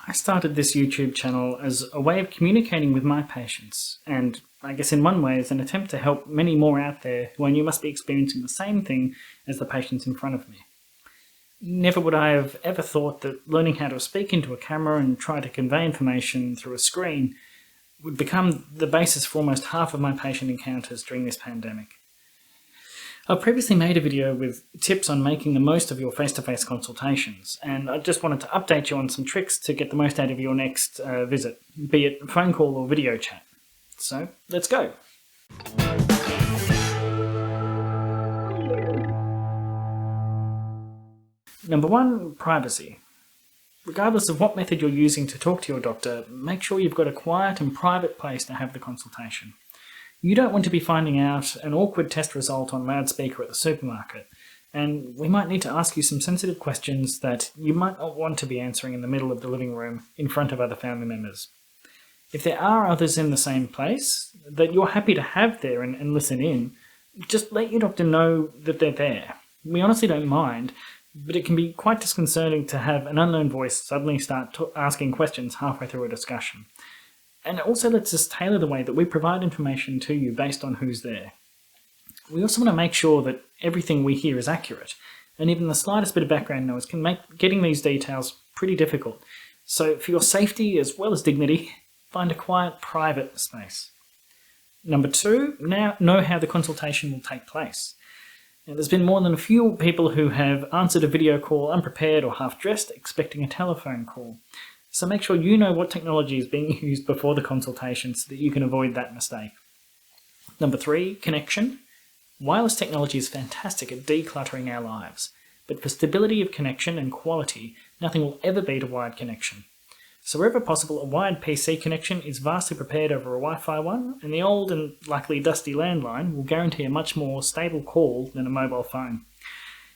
I started this YouTube channel as a way of communicating with my patients, and I guess in one way as an attempt to help many more out there who I knew must be experiencing the same thing as the patients in front of me. Never would I have ever thought that learning how to speak into a camera and try to convey information through a screen would become the basis for almost half of my patient encounters during this pandemic. I've previously made a video with tips on making the most of your face-to-face consultations, and I just wanted to update you on some tricks to get the most out of your next visit, be it phone call or video chat. So, let's go! Number 1, privacy. Regardless of what method you're using to talk to your doctor, make sure you've got a quiet and private place to have the consultation. You don't want to be finding out an awkward test result on loudspeaker at the supermarket, and we might need to ask you some sensitive questions that you might not want to be answering in the middle of the living room in front of other family members. If there are others in the same place that you're happy to have there and listen in, just let your doctor know that they're there. We honestly don't mind, but it can be quite disconcerting to have an unknown voice suddenly start asking questions halfway through a discussion. And it also lets us tailor the way that we provide information to you based on who's there. We also want to make sure that everything we hear is accurate, and even the slightest bit of background noise can make getting these details pretty difficult. So for your safety as well as dignity, find a quiet, private space. Number 2, now know how the consultation will take place. Now, there's been more than a few people who have answered a video call unprepared or half-dressed, expecting a telephone call. So make sure you know what technology is being used before the consultation so that you can avoid that mistake. Number 3, connection. Wireless technology is fantastic at decluttering our lives, but for stability of connection and quality, nothing will ever beat a wired connection. So wherever possible, a wired PC connection is vastly prepared over a Wi-Fi one, and the old and likely dusty landline will guarantee a much more stable call than a mobile phone.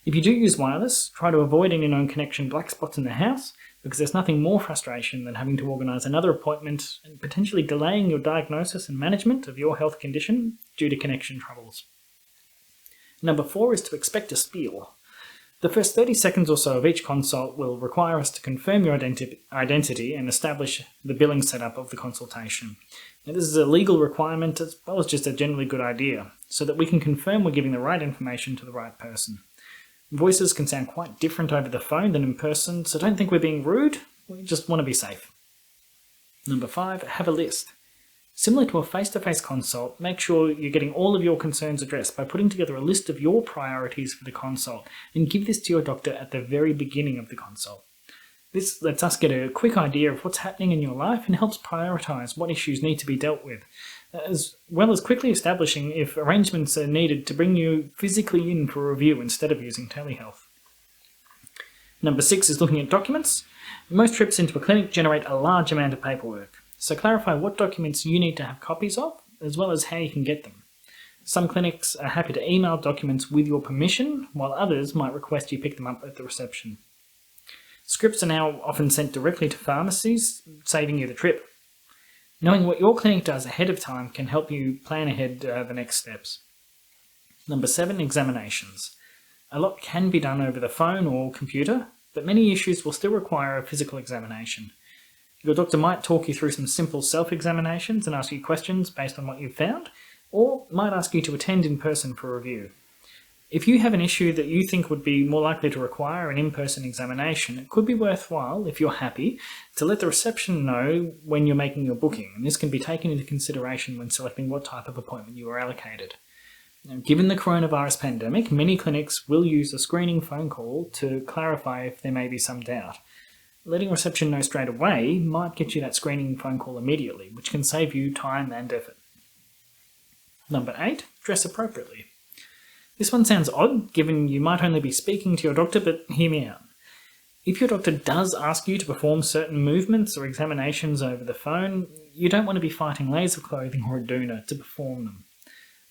If you do use wireless, try to avoid any known connection black spots in the house, because there's nothing more frustration than having to organise another appointment and potentially delaying your diagnosis and management of your health condition due to connection troubles. Number 4 is to expect a spiel. The first 30 seconds or so of each consult will require us to confirm your identity and establish the billing setup of the consultation. Now, this is a legal requirement as well as just a generally good idea, so that we can confirm we're giving the right information to the right person. Voices can sound quite different over the phone than in person, so don't think we're being rude, we just want to be safe. Number 5, have a list. Similar to a face-to-face consult, make sure you're getting all of your concerns addressed by putting together a list of your priorities for the consult, and give this to your doctor at the very beginning of the consult. This lets us get a quick idea of what's happening in your life and helps prioritise what issues need to be dealt with, as well as quickly establishing if arrangements are needed to bring you physically in for a review instead of using telehealth. Number 6 is looking at documents. Most trips into a clinic generate a large amount of paperwork, so clarify what documents you need to have copies of, as well as how you can get them. Some clinics are happy to email documents with your permission, while others might request you pick them up at the reception. Scripts are now often sent directly to pharmacies, saving you the trip. Knowing what your clinic does ahead of time can help you plan ahead the next steps. Number 7, examinations. A lot can be done over the phone or computer, but many issues will still require a physical examination. Your doctor might talk you through some simple self-examinations and ask you questions based on what you've found, or might ask you to attend in person for a review. If you have an issue that you think would be more likely to require an in-person examination, it could be worthwhile, if you're happy, to let the reception know when you're making your booking, and this can be taken into consideration when selecting what type of appointment you are allocated. Now, given the coronavirus pandemic, many clinics will use a screening phone call to clarify if there may be some doubt. Letting reception know straight away might get you that screening phone call immediately, which can save you time and effort. Number 8, dress appropriately. This one sounds odd, given you might only be speaking to your doctor, but hear me out. If your doctor does ask you to perform certain movements or examinations over the phone, you don't want to be fighting layers of clothing or a doona to perform them.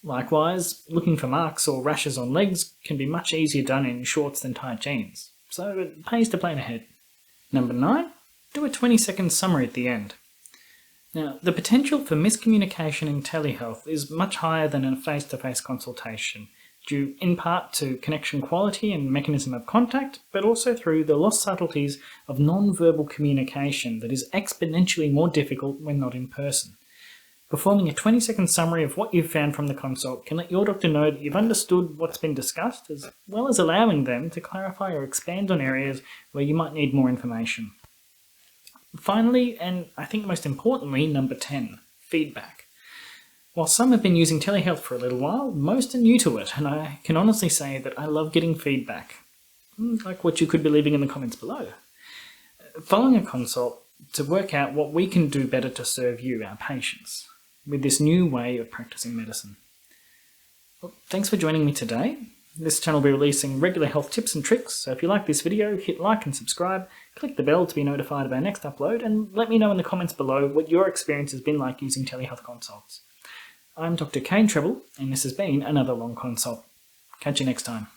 Likewise, looking for marks or rashes on legs can be much easier done in shorts than tight jeans, so it pays to plan ahead. Number 9, do a 20-second summary at the end. Now, the potential for miscommunication in telehealth is much higher than in a face-to-face consultation, due in part to connection quality and mechanism of contact, but also through the lost subtleties of non-verbal communication that is exponentially more difficult when not in person. Performing a 20-second summary of what you've found from the consult can let your doctor know that you've understood what's been discussed, as well as allowing them to clarify or expand on areas where you might need more information. Finally, and I think most importantly, number 10, feedback. While some have been using telehealth for a little while, most are new to it, and I can honestly say that I love getting feedback, like what you could be leaving in the comments below. Following a consult to work out what we can do better to serve you, our patients, with this new way of practicing medicine. Well, thanks for joining me today. This channel will be releasing regular health tips and tricks, so if you like this video, hit like and subscribe, click the bell to be notified of our next upload, and let me know in the comments below what your experience has been like using telehealth consults. I'm Dr. Kane Treble, and this has been another long consult. Catch you next time.